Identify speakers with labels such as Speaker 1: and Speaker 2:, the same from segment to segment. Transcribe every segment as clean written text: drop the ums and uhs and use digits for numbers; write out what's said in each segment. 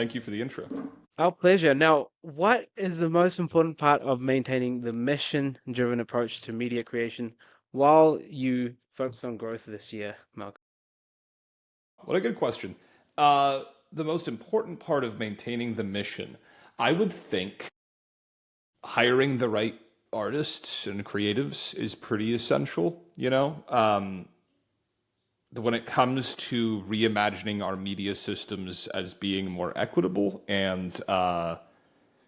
Speaker 1: Thank you for the intro.
Speaker 2: Our pleasure. Now, what is the most important part of maintaining the mission-driven approach to media creation while you focus on growth this year, Malcolm?
Speaker 1: What a good question. The most important part of maintaining the mission, I would think hiring the right artists and creatives is pretty essential, when it comes to reimagining our media systems as being more equitable and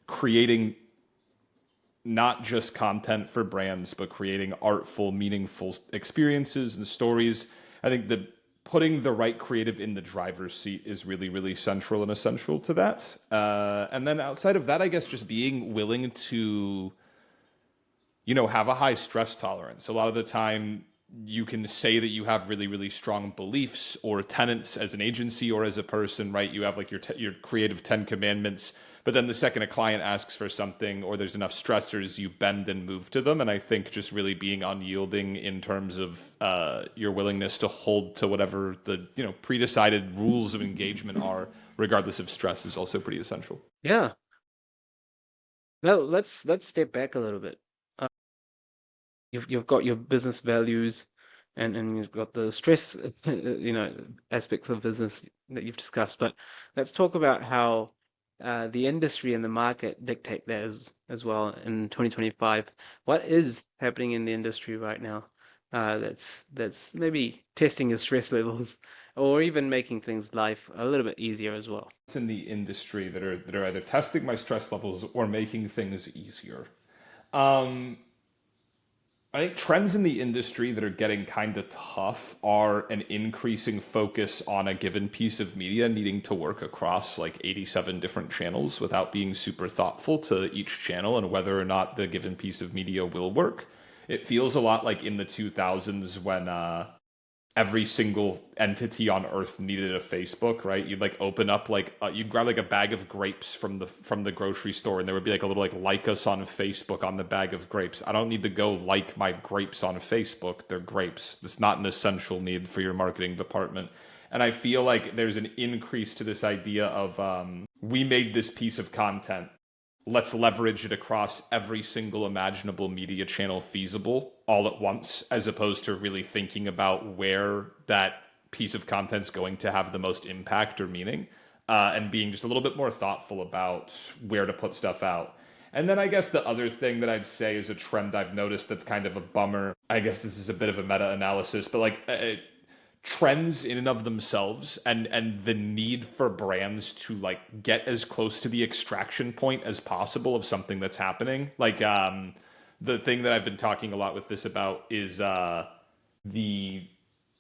Speaker 1: creating not just content for brands, but creating artful, meaningful experiences and stories. I think that putting the right creative in the driver's seat is really, really central and essential to that. And then outside of that, I guess just being willing to, have a high stress tolerance. A lot of the time, you can say that you have really, really strong beliefs or tenets as an agency or as a person, right? You have like your creative 10 commandments, but then the second a client asks for something or there's enough stressors, you bend and move to them. And I think just really being unyielding in terms of your willingness to hold to whatever the pre-decided rules of engagement are, regardless of stress, is also pretty essential.
Speaker 2: Yeah. Now let's step back a little bit. Uh, you've got your business values, and you've got the stress, aspects of business that you've discussed. But let's talk about how the industry and the market dictate that as well in 2025. What is happening in the industry right now? That's maybe testing your stress levels, or even making things life a little bit easier as well.
Speaker 1: It's in the industry that are either testing my stress levels or making things easier. Um, I think trends in the industry that are getting kind of tough are an increasing focus on a given piece of media needing to work across like 87 different channels without being super thoughtful to each channel and whether or not the given piece of media will work. It feels a lot like in the 2000s when every single entity on earth needed a Facebook, right? You'd like open up like you'd grab like a bag of grapes from the grocery store, and there would be like a little like us on Facebook on the bag of grapes. I don't need to go like my grapes on Facebook. They're grapes. It's not an essential need for your marketing department. And I feel like there's an increase to this idea of we made this piece of content, let's leverage it across every single imaginable media channel feasible all at once, as opposed to really thinking about where that piece of content's going to have the most impact or meaning, and being just a little bit more thoughtful about where to put stuff out. And then I guess the other thing that I'd say is a trend I've noticed that's kind of a bummer. I guess this is a bit of a meta analysis, but like trends in and of themselves and the need for brands to like get as close to the extraction point as possible of something that's happening, like the thing that I've been talking a lot with this about is the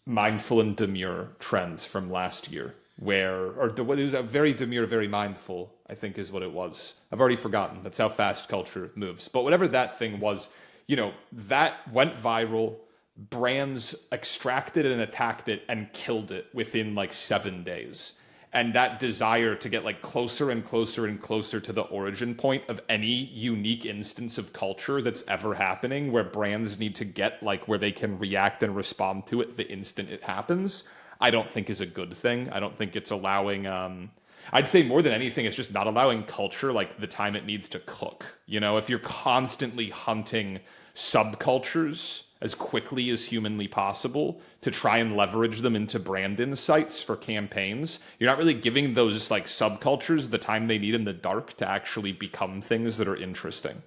Speaker 1: mindful and demure trends from last year, where or what is a very demure, very mindful, I think is what it was. I've already forgotten. That's how fast culture moves. But whatever that thing was, that went viral. Brands extracted and attacked it and killed it within like 7 days. And that desire to get like closer and closer and closer to the origin point of any unique instance of culture that's ever happening, where brands need to get like where they can react and respond to it the instant it happens, I don't think is a good thing. I don't think it's allowing I'd say more than anything, it's just not allowing culture like the time it needs to cook. If you're constantly hunting subcultures as quickly as humanly possible to try and leverage them into brand insights for campaigns, you're not really giving those like subcultures the time they need in the dark to actually become things that are interesting.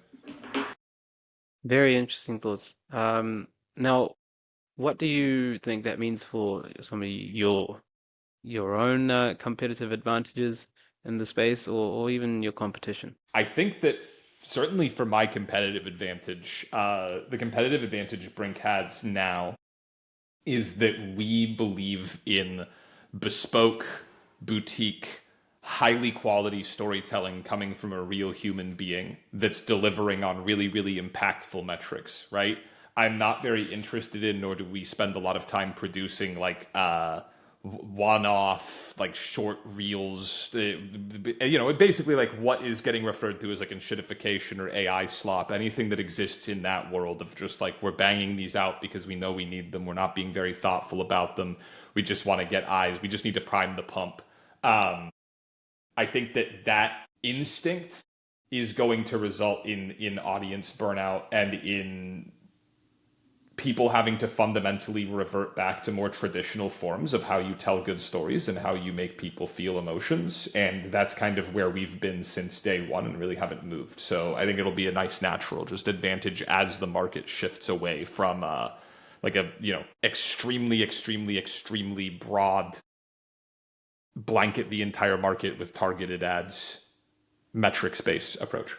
Speaker 2: Very interesting thoughts. Now, what do you think that means for some of your own competitive advantages in the space, or even your competition?
Speaker 1: I think that certainly for my competitive advantage, the competitive advantage Brink has now is that we believe in bespoke, boutique, highly quality storytelling coming from a real human being that's delivering on really, really impactful metrics, right? I'm not very interested in, nor do we spend a lot of time producing like one-off like short reels. Basically like what is getting referred to as like enshittification or AI slop, anything that exists in that world of just like we're banging these out because we know we need them, we're not being very thoughtful about them, we just want to get eyes, we just need to prime the pump. I think that instinct is going to result in audience burnout and in people having to fundamentally revert back to more traditional forms of how you tell good stories and how you make people feel emotions. And that's kind of where we've been since day one and really haven't moved. So I think it'll be a nice natural just advantage as the market shifts away from like a, extremely, extremely, extremely broad blanket the entire market with targeted ads metrics based approach.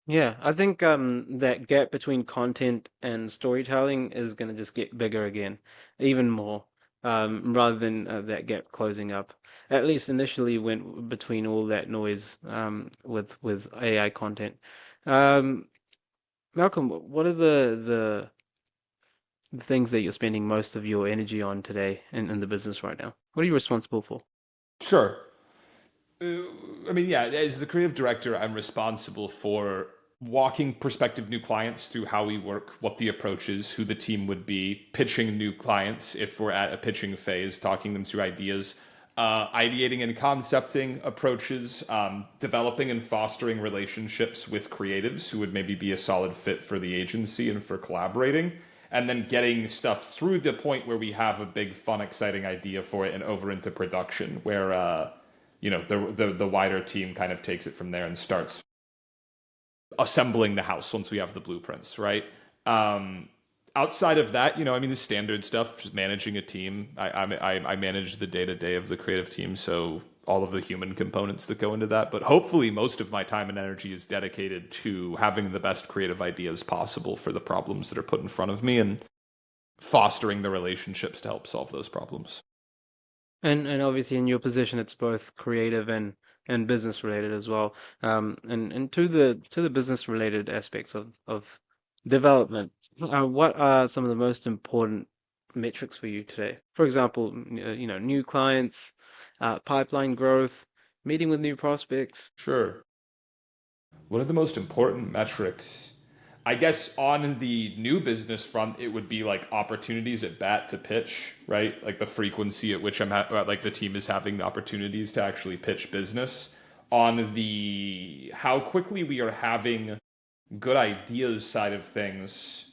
Speaker 2: Yeah, I think that gap between content and storytelling is going to just get bigger again, even more, rather than that gap closing up. At least initially, went between all that noise with AI content. Um, Malcolm, what are the things that you're spending most of your energy on today in the business right now? What are you responsible for?
Speaker 1: Sure. I mean, yeah, as the creative director, I'm responsible for walking prospective new clients through how we work, what the approach is, who the team would be, pitching new clients if we're at a pitching phase, talking them through ideas, ideating and concepting approaches, developing and fostering relationships with creatives who would maybe be a solid fit for the agency and for collaborating, and then getting stuff through the point where we have a big, fun, exciting idea for it and over into production, where the wider team kind of takes it from there and starts assembling the house once we have the blueprints, right? Um, Outside of that, I mean, the standard stuff, just managing a team. I manage the day to day of the creative team, so all of the human components that go into that. But hopefully, most of my time and energy is dedicated to having the best creative ideas possible for the problems that are put in front of me and fostering the relationships to help solve those problems.
Speaker 2: And obviously in your position, it's both creative and business related as well. And to the business related aspects of development, what are some of the most important metrics for you today? For example, new clients, pipeline growth, meeting with new prospects.
Speaker 1: Sure. What are the most important metrics? I guess on the new business front, it would be like opportunities at bat to pitch, right? Like the frequency at which like the team is having the opportunities to actually pitch business. On the how quickly we are having good ideas side of things,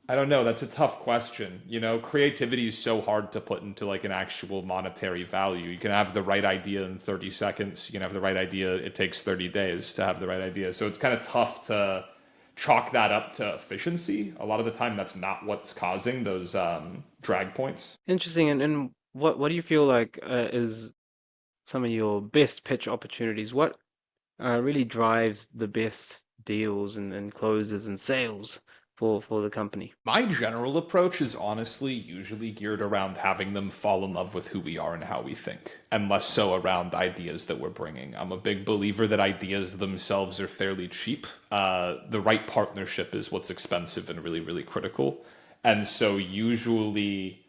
Speaker 1: I don't know. That's a tough question. Creativity is so hard to put into like an actual monetary value. You can have the right idea in 30 seconds. You can have the right idea. It takes 30 days to have the right idea. So it's kind of tough to chalk that up to efficiency. A lot of the time, that's not what's causing those drag points.
Speaker 2: Interesting. And what do you feel like is some of your best pitch opportunities? What really drives the best deals and closes and sales for the company?
Speaker 1: My general approach is honestly usually geared around having them fall in love with who we are and how we think, and less so around ideas that we're bringing. I'm a big believer that ideas themselves are fairly cheap. The right partnership is what's expensive and really, really critical. And so, usually,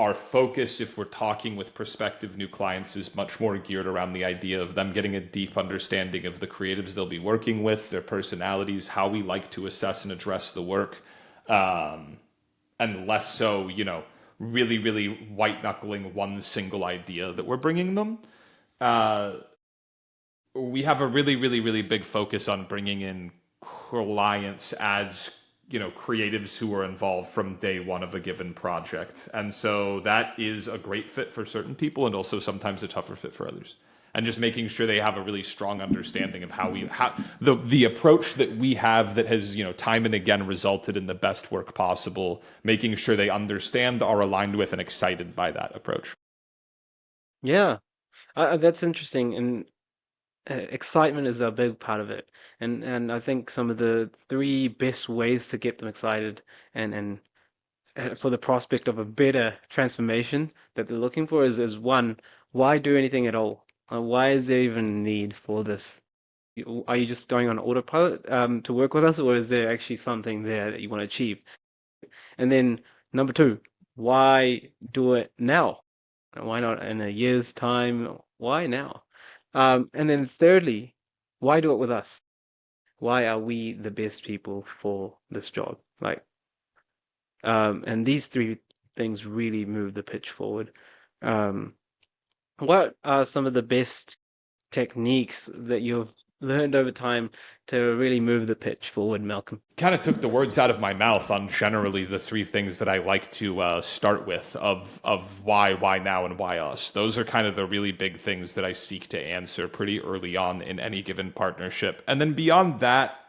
Speaker 1: our focus, if we're talking with prospective new clients, is much more geared around the idea of them getting a deep understanding of the creatives they'll be working with, their personalities, how we like to assess and address the work, um, and less so, really, really white knuckling one single idea that we're bringing them. Uh, we have a really, really, really big focus on bringing in clients as creatives who are involved from day one of a given project, and so that is a great fit for certain people, and also sometimes a tougher fit for others. And just making sure they have a really strong understanding of how the approach that we have that has time and again resulted in the best work possible. Making sure they understand, are aligned with, and excited by that approach.
Speaker 2: Yeah, that's interesting. And excitement is a big part of it. And I think some of the three best ways to get them excited and for the prospect of a better transformation that they're looking for is one, why do anything at all? Why is there even a need for this? Are you just going on autopilot to work with us, or is there actually something there that you want to achieve? And then number two, why do it now? Why not in a year's time? Why now? And then thirdly, why do it with us? Why are we the best people for this job? And these three things really move the pitch forward. Um, what are some of the best techniques that you've learned over time to really move the pitch forward, Malcolm?
Speaker 1: Kind of took the words out of my mouth on generally the three things that I like to start with of why now, and why us. Those are kind of the really big things that I seek to answer pretty early on in any given partnership. And then beyond that,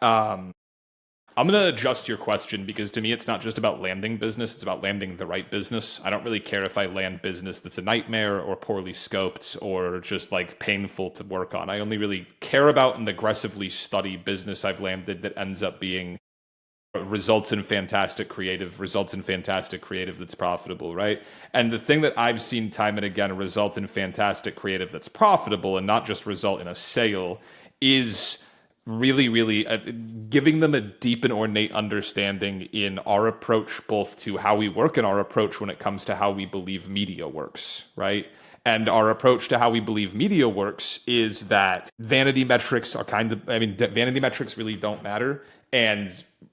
Speaker 1: I'm going to adjust your question because to me, it's not just about landing business, it's about landing the right business. I don't really care if I land business that's a nightmare or poorly scoped or just like painful to work on. I only really care about and aggressively study business I've landed that ends up being results in fantastic creative that's profitable, right? And the thing that I've seen time and again result in fantastic creative that's profitable and not just result in a sale is really giving them a deep and ornate understanding in our approach both to how we work and our approach when it comes to how we believe media works, right? And our approach to how we believe media works is that vanity metrics are vanity metrics really don't matter. And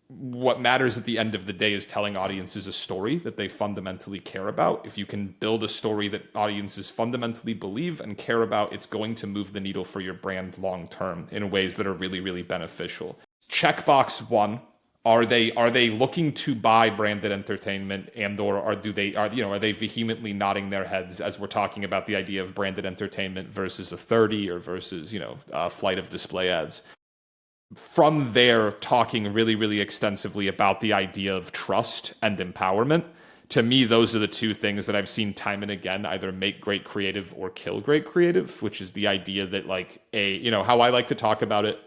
Speaker 1: what matters at the end of the day is telling audiences a story that they fundamentally care about. If you can build a story that audiences fundamentally believe and care about, it's going to move the needle for your brand long term in ways that are really beneficial. Checkbox one. Are they looking to buy branded entertainment, and or are they vehemently nodding their heads as we're talking about the idea of branded entertainment versus a 30 or versus a flight of display ads? From there, talking really extensively about the idea of trust and empowerment. To me, those are the two things that I've seen time and again either make great creative or kill great creative, which is the idea that how I like to talk about it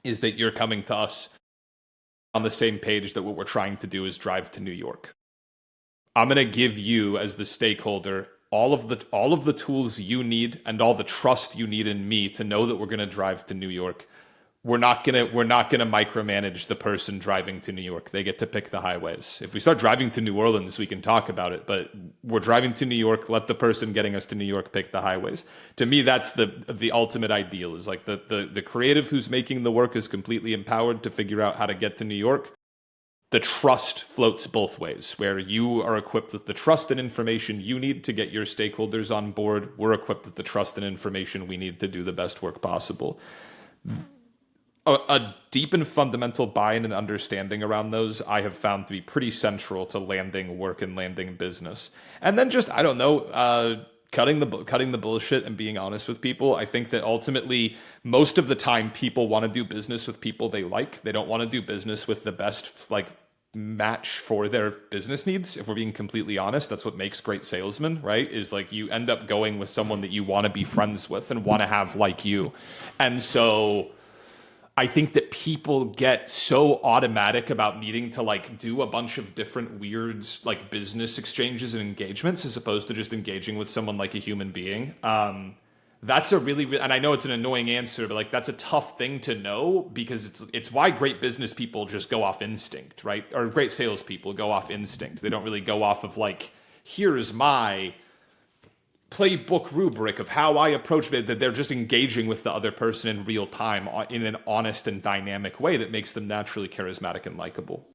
Speaker 1: is that you're coming to us on the same page that what we're trying to do is drive to New York. I'm going to give you as the stakeholder all of the tools you need and all the trust you need in me to know that we're going to drive to New York. We're not gonna micromanage the person driving to New York. They get to pick the highways. If we start driving to New Orleans, we can talk about it. But we're driving to New York. Let the person getting us to New York pick the highways. To me, that's the ultimate ideal. Is like the creative who's making the work is completely empowered to figure out how to get to New York. The trust floats both ways, where you are equipped with the trust and information you need to get your stakeholders on board. We're equipped with the trust and information we need to do the best work possible. A deep and fundamental buy-in and understanding around those I have found to be pretty central to landing work and landing business. And then just I don't know, cutting the bullshit and being honest with people. I think that ultimately most of the time people want to do business with people they like. They don't want to do business with the best match for their business needs. If we're being completely honest, that's what makes great salesmen, right? Is like you end up going with someone that you want to be friends with and want to have like you. And so I think that people get so automatic about needing to do a bunch of different weird business exchanges and engagements as opposed to just engaging with someone like a human being. That's a and I know it's an annoying answer, but that's a tough thing to know because it's why great business people just go off instinct, right? Or great salespeople go off instinct. They don't really go off of here's my playbook rubric of how I approach it, that they're just engaging with the other person in real time in an honest and dynamic way that makes them naturally charismatic and likable.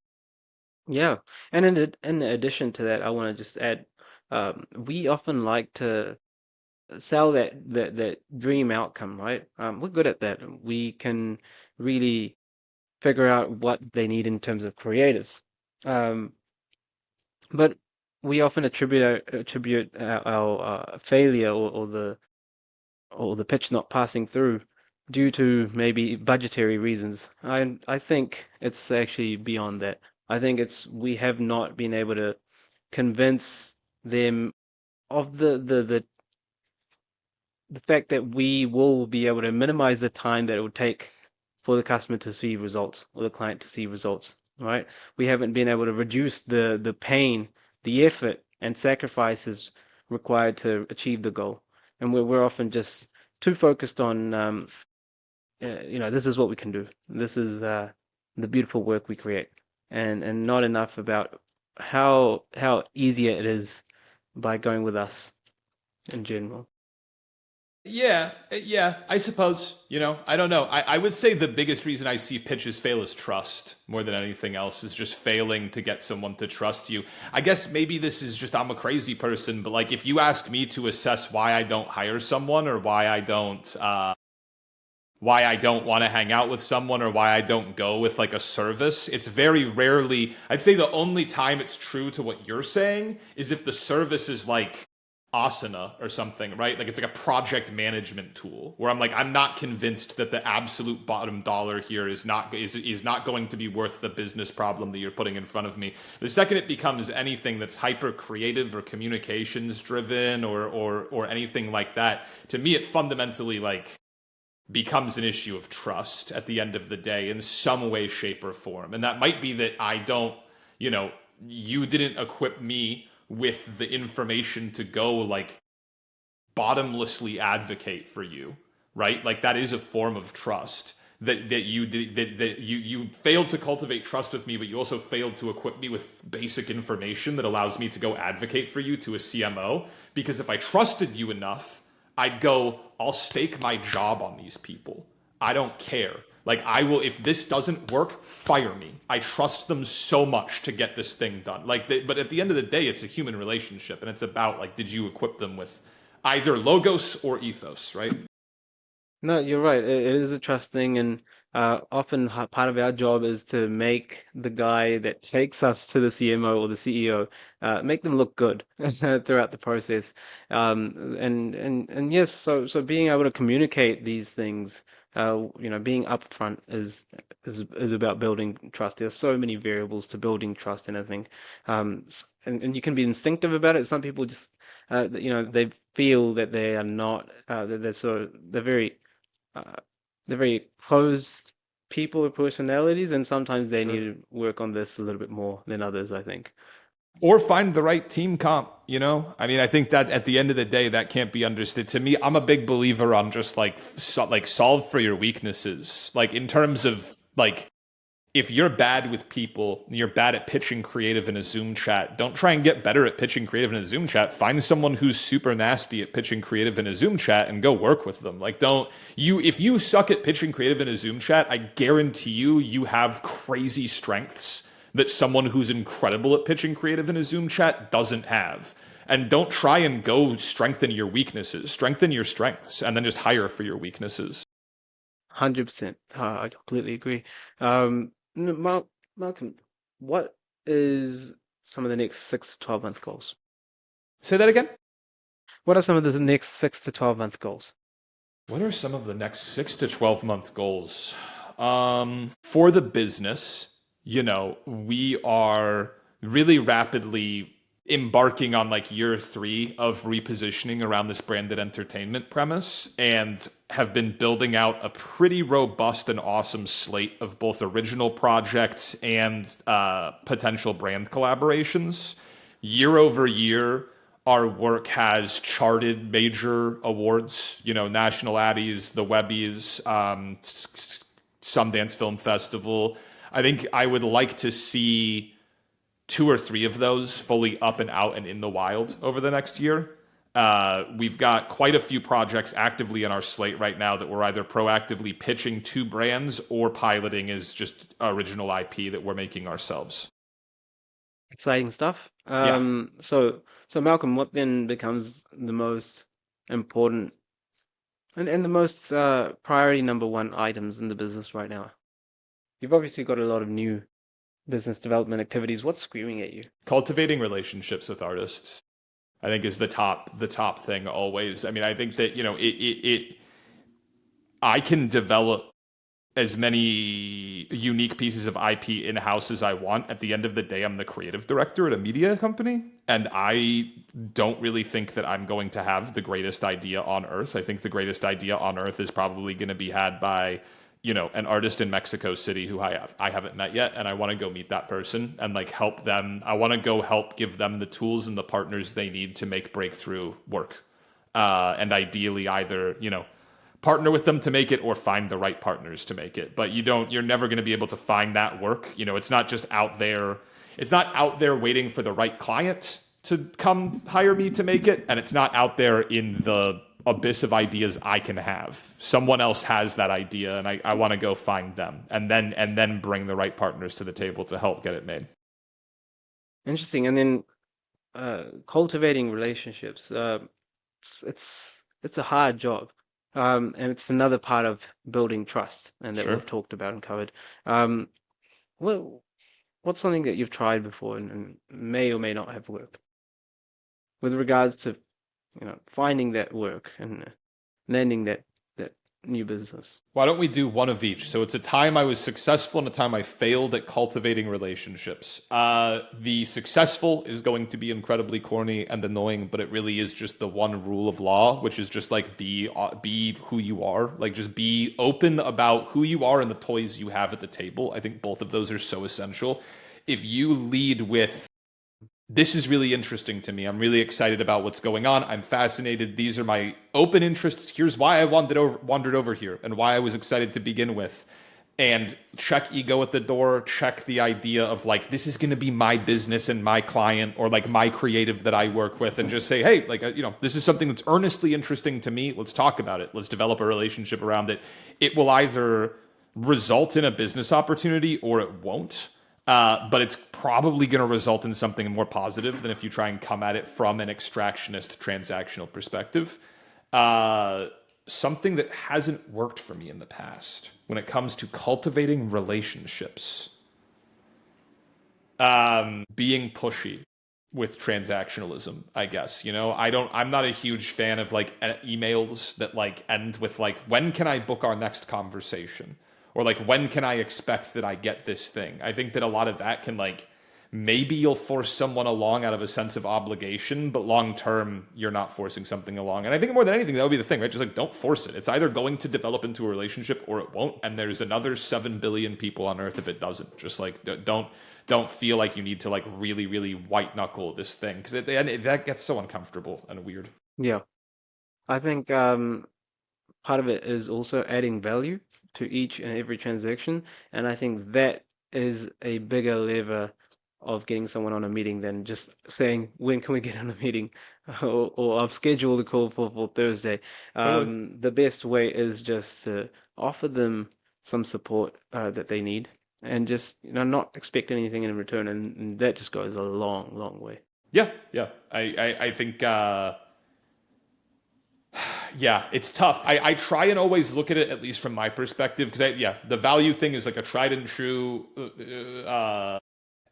Speaker 2: Yeah, and in addition to that, I want to just add, we often like to sell that dream outcome, right? We're good at that. We can really figure out what they need in terms of creatives. Um, but we often attribute our failure or the pitch not passing through due to maybe budgetary reasons. I think it's actually beyond that. I think it's we have not been able to convince them of the fact that we will be able to minimize the time that it would take for the customer to see results or the client to see results, right? We haven't been able to reduce the pain, the effort, and sacrifices required to achieve the goal. And we're often just too focused on, this is what we can do. This is the beautiful work we create, and not enough about how easier it is by going with us in general.
Speaker 1: Yeah, I suppose. I don't know. I would say the biggest reason I see pitches fail is trust more than anything else, is just failing to get someone to trust you. I guess maybe this is just I'm a crazy person, but if you ask me to assess why I don't hire someone or why I don't why I don't want to hang out with someone or why I don't go with like a service. It's very rarely, I'd say the only time it's true to what you're saying is if the service is like Asana or something, right? Like it's like a project management tool where I'm like, I'm not convinced that the absolute bottom dollar here is not going to be worth the business problem that you're putting in front of me. The second it becomes anything that's hyper creative or communications driven or anything like that, to me it fundamentally like becomes an issue of trust at the end of the day in some way, shape, or form. And that might be that I don't, you know, you didn't equip me with the information to go like bottomlessly advocate for you, right? Like that is a form of trust that you did that you failed to cultivate trust with me, but you also failed to equip me with basic information that allows me to go advocate for you to a CMO. Because if I trusted you enough, I'd go, I'll stake my job on these people. I don't care. Like I will, if this doesn't work, fire me. I trust them so much to get this thing done. But at the end of the day, it's a human relationship, and it's about like, did you equip them with either logos or ethos, right?
Speaker 2: No, you're right. It is a trust thing, and often part of our job is to make the guy that takes us to the CMO or the CEO make them look good throughout the process. And yes, so being able to communicate these things, being upfront is about building trust. There's so many variables to building trust and everything, and you can be instinctive about it. Some people just they feel that they are not that they're very uh, they're very closed people with personalities, and sometimes they need
Speaker 1: Sure.
Speaker 2: to work on this a little bit more than others, I think.
Speaker 1: Or find the right team comp, you know? I mean, I think that at the end of the day, that can't be understood. To me, I'm a big believer on just like solve for your weaknesses. Like in terms of like if you're bad with people, you're bad at pitching creative in a Zoom chat, don't try and get better at pitching creative in a Zoom chat. Find someone who's super nasty at pitching creative in a Zoom chat and go work with them. Like, don't you, if you suck at pitching creative in a Zoom chat, I guarantee you have crazy strengths that someone who's incredible at pitching creative in a Zoom chat doesn't have. And don't try and go strengthen your weaknesses, strengthen your strengths, and then just hire for your weaknesses.
Speaker 2: 100%. I completely agree. Malcolm, what is some of the next 6 to 12 month goals?
Speaker 1: Say that again.
Speaker 2: What are some of the next 6 to 12 month goals?
Speaker 1: What are some of the next 6 to 12 month goals? For the business, we are really rapidly embarking on like year three of repositioning around this branded entertainment premise and have been building out a pretty robust and awesome slate of both original projects and potential brand collaborations. Year over year, our work has charted major awards, National Addies, the Webbies, Sundance Film Festival. I think I would like to see two or three of those fully up and out and in the wild over the next year. We've got quite a few projects actively in our slate right now that we're either proactively pitching to brands or piloting as just original IP that we're making ourselves.
Speaker 2: Exciting stuff.
Speaker 1: Yeah.
Speaker 2: So Malcolm, what then becomes the most important and the most priority number one items in the business right now? You've obviously got a lot of new business development activities. What's screaming at you?
Speaker 1: Cultivating relationships with artists, I think, is the top thing always. I mean, I think that, I can develop as many unique pieces of IP in house as I want. At the end of the day, I'm the creative director at a media company, and I don't really think that I'm going to have the greatest idea on earth. I think the greatest idea on earth is probably going to be had by, an artist in Mexico City who I haven't met yet, and I want to go meet that person and like help them. I want to go help give them the tools and the partners they need to make breakthrough work. And ideally either, partner with them to make it or find the right partners to make it. But you're never going to be able to find that work. It's not just out there. It's not out there waiting for the right client to come hire me to make it. And it's not out there in the abyss of ideas I can have. Someone else has that idea and I want to go find them and then bring the right partners to the table to help get it made.
Speaker 2: Interesting. And then cultivating relationships. It's a hard job. And it's another part of building trust, and that
Speaker 1: Sure.
Speaker 2: we've talked about and covered. Um, what what's something that you've tried before and may or may not have worked with regards to, finding that work and landing that new business?
Speaker 1: Why don't we do one of each? So it's a time I was successful and a time I failed at cultivating relationships. The successful is going to be incredibly corny and annoying, but it really is just the one rule of law, which is just like be who you are. Like just be open about who you are and the toys you have at the table. I think both of those are so essential. If you lead with this is really interesting to me. I'm really excited about what's going on. I'm fascinated. These are my open interests. Here's why I wandered over here and why I was excited to begin with. And check ego at the door, check the idea of like, this is going to be my business and my client or like my creative that I work with, and just say, hey, like, this is something that's earnestly interesting to me. Let's talk about it. Let's develop a relationship around it. It will either result in a business opportunity or it won't. But it's probably going to result in something more positive than if you try and come at it from an extractionist transactional perspective. Something that hasn't worked for me in the past when it comes to cultivating relationships, being pushy with transactionalism, I guess. I'm not a huge fan of like emails that like end with like, when can I book our next conversation? Or like, when can I expect that I get this thing? I think that a lot of that can like, maybe you'll force someone along out of a sense of obligation, but long term, you're not forcing something along. And I think more than anything, that would be the thing, right? Just like, don't force it. It's either going to develop into a relationship or it won't. And there's another 7 billion people on earth if it doesn't. Just like, don't feel like you need to like really, really white knuckle this thing. Because that gets so uncomfortable and weird.
Speaker 2: Yeah, I think part of it is also adding value to each and every transaction, and I think that is a bigger lever of getting someone on a meeting than just saying, when can we get on a meeting? Or I've scheduled a call for Thursday.
Speaker 1: Totally.
Speaker 2: The best way is just to offer them some support that they need, and just not expect anything in return, and that just goes a long, long way.
Speaker 1: Yeah, yeah. I think yeah, it's tough. I try and always look at it, at least from my perspective, because yeah, the value thing is like a tried and true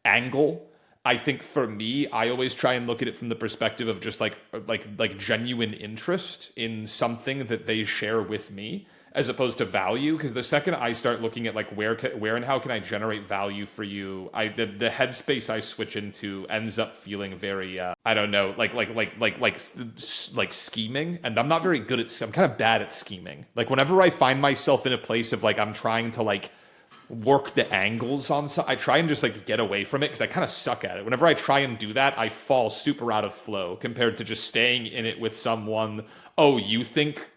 Speaker 1: angle. I think for me, I always try and look at it from the perspective of just like genuine interest in something that they share with me, as opposed to value. Because the second I start looking at like where and how can I generate value for you, the headspace I switch into ends up feeling very I don't know, like scheming. And I'm not very good at. I'm kind of bad at scheming. Like whenever I find myself in a place of like I'm trying to like work the angles on so I try and just like get away from it because I kind of suck at it. Whenever I try and do that, I fall super out of flow compared to just staying in it with someone. Oh, you think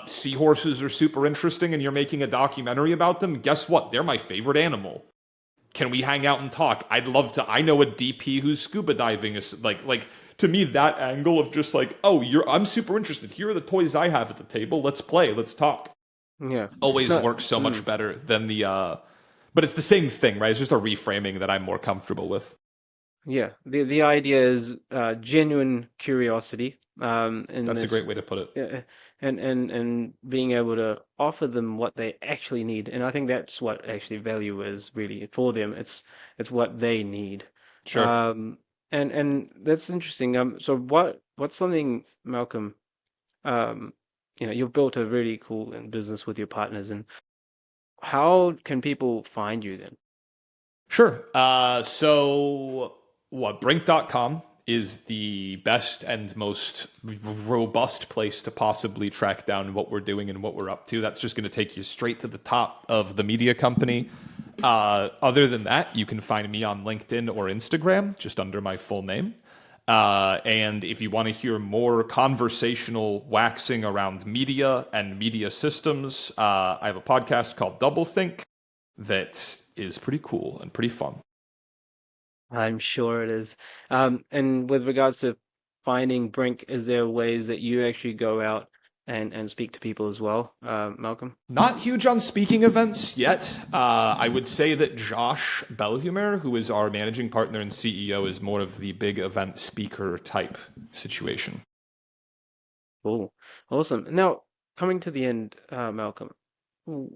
Speaker 1: seahorses are super interesting and you're making a documentary about them? Guess what? They're my favorite animal. Can we hang out and talk? I'd love to. I know a DP who's scuba diving is like to me that angle of just like, oh, I'm super interested. Here are the toys I have at the table. Let's play. Let's talk.
Speaker 2: Yeah.
Speaker 1: Always
Speaker 2: No.
Speaker 1: works so much better than the but it's the same thing, right? It's just a reframing that I'm more comfortable with.
Speaker 2: Yeah, the idea is genuine curiosity, and
Speaker 1: That's a
Speaker 2: this,
Speaker 1: great way to put it.
Speaker 2: and being able to offer them what they actually need, and I think that's what actually value is really for them. It's what they need,
Speaker 1: Sure.
Speaker 2: um, and that's interesting. So what's something, Malcolm? Um, you've built a really cool business with your partners, and how can people find you then?
Speaker 1: Sure. So what Brink.com is the best and most robust place to possibly track down what we're doing and what we're up to. That's just going to take you straight to the top of the media company. Other than that, you can find me on LinkedIn or Instagram, just under my full name. And if you want to hear more conversational waxing around media and media systems, I have a podcast called Doublethink that is pretty cool and pretty fun.
Speaker 2: I'm sure it is. And with regards to finding Brink, is there ways that you actually go out and speak to people as well, Malcolm?
Speaker 1: Not huge on speaking events yet. I would say that Josh Belhumer, who is our managing partner and CEO, is more of the big event speaker type situation.
Speaker 2: Cool. Awesome. Now, coming to the end, Malcolm, w-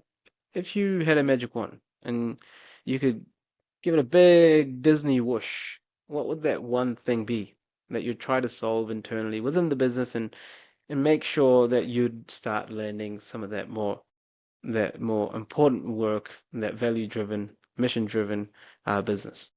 Speaker 2: if you had a magic wand and you could give it a big Disney whoosh, what would that one thing be that you'd try to solve internally within the business and make sure that you'd start landing some of that more important work, that value driven, mission driven business?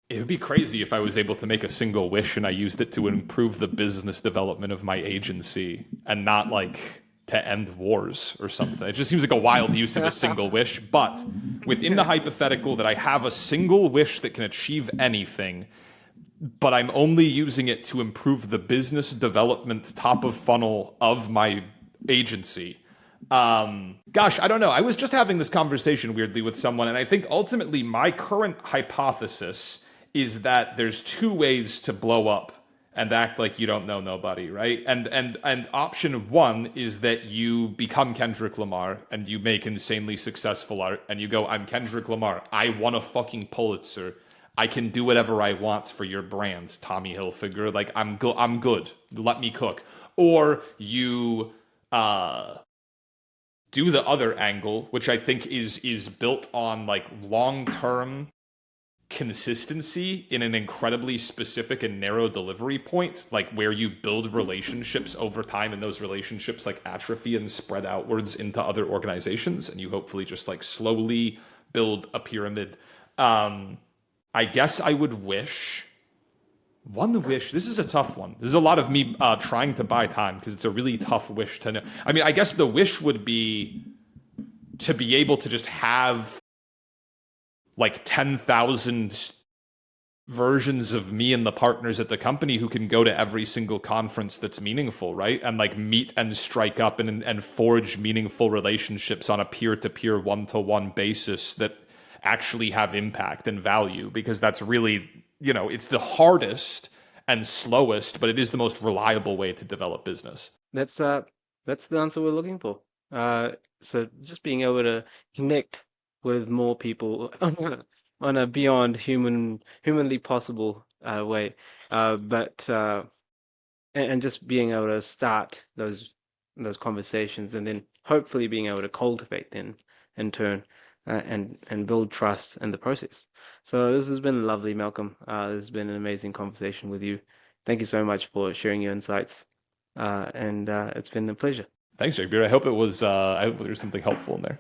Speaker 1: It would be crazy if I was able to make a single wish and I used it to improve the business development of my agency and not like to end wars or something. It just seems like a wild use of a single wish. But within the hypothetical that I have a single wish that can achieve anything, but I'm only using it to improve the business development top of funnel of my agency. Gosh, I don't know. I was just having this conversation weirdly with someone, and I think ultimately my current hypothesis is that there's two ways to blow up and act like you don't know nobody, right? And option one is that you become Kendrick Lamar and you make insanely successful art and you go, I'm Kendrick Lamar. I won a fucking Pulitzer. I can do whatever I want for your brands, Tommy Hilfiger. Like I'm good. Let me cook. Or you do the other angle, which I think is built on like long-term consistency in an incredibly specific and narrow delivery point, like where you build relationships over time and those relationships like atrophy and spread outwards into other organizations and you hopefully just like slowly build a pyramid. I guess I would wish one wish. This is a tough one. This is a lot of me trying to buy time because it's a really tough wish to know. I mean, I guess the wish would be to be able to just have like 10,000 versions of me and the partners at the company who can go to every single conference that's meaningful, right? And like meet and strike up and forge meaningful relationships on a peer-to-peer, one-to-one basis that actually have impact and value, because that's really, it's the hardest and slowest, but it is the most reliable way to develop business.
Speaker 2: That's uh that's the answer we're looking for. Uh, so just being able to connect with more people on a beyond humanly possible way, but and just being able to start those conversations and then hopefully being able to cultivate them in turn and build trust in the process. So this has been lovely, Malcolm. This has been an amazing conversation with you. Thank you so much for sharing your insights, and it's been a pleasure.
Speaker 1: Thanks, Jake Beard. I hope it was. I hope there's something helpful in there.